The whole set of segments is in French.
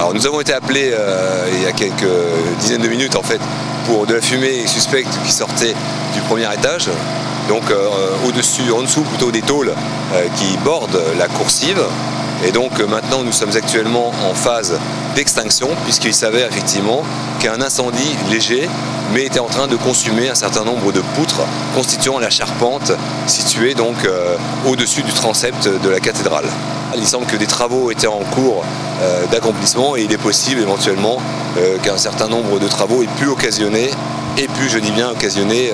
Alors nous avons été appelés il y a quelques dizaines de minutes en fait pour de la fumée suspecte qui sortait du premier étage, donc en dessous plutôt des tôles qui bordent la coursive. Et donc maintenant nous sommes actuellement en phase d'extinction puisqu'il s'avère effectivement qu'un incendie léger mais était en train de consumer un certain nombre de poutres constituant la charpente située donc au-dessus du transept de la cathédrale. Il semble que des travaux étaient en cours d'accomplissement et il est possible éventuellement qu'un certain nombre de travaux aient pu occasionner, je dis bien occasionner,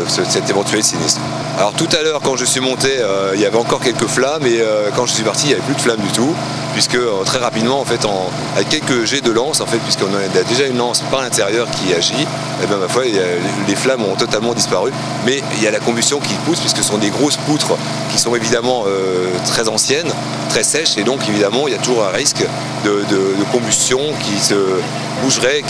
cet éventuel sinistre. Alors tout à l'heure quand je suis monté, il y avait encore quelques flammes et quand je suis parti il n'y avait plus de flammes du tout, puisque très rapidement en fait, avec quelques jets de lance, en fait, puisqu'on a déjà une lance par l'intérieur qui agit, et bien ma foi les flammes ont totalement disparu, mais il y a la combustion qui pousse puisque ce sont des grosses poutres qui sont évidemment très anciennes, très sèches, et donc évidemment il y a toujours un risque de combustion qui se bougerait,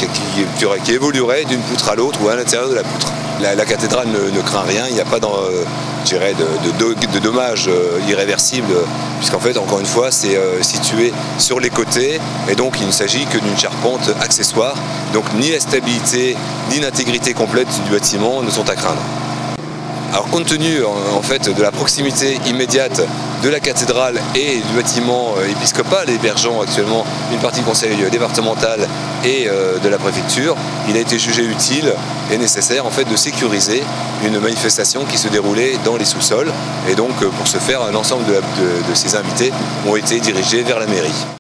qui évoluerait d'une poutre à l'autre ou à l'intérieur de la poutre. La cathédrale ne craint rien, il n'y a pas de dommages irréversibles, puisqu'en fait, encore une fois, c'est situé sur les côtés, et donc il ne s'agit que d'une charpente accessoire, donc ni la stabilité ni l'intégrité complète du bâtiment ne sont à craindre. Alors compte tenu en fait de la proximité immédiate de la cathédrale et du bâtiment épiscopal hébergeant actuellement une partie du conseil départemental et de la préfecture, il a été jugé utile et nécessaire en fait de sécuriser une manifestation qui se déroulait dans les sous-sols, et donc pour ce faire l'ensemble de ces invités ont été dirigés vers la mairie.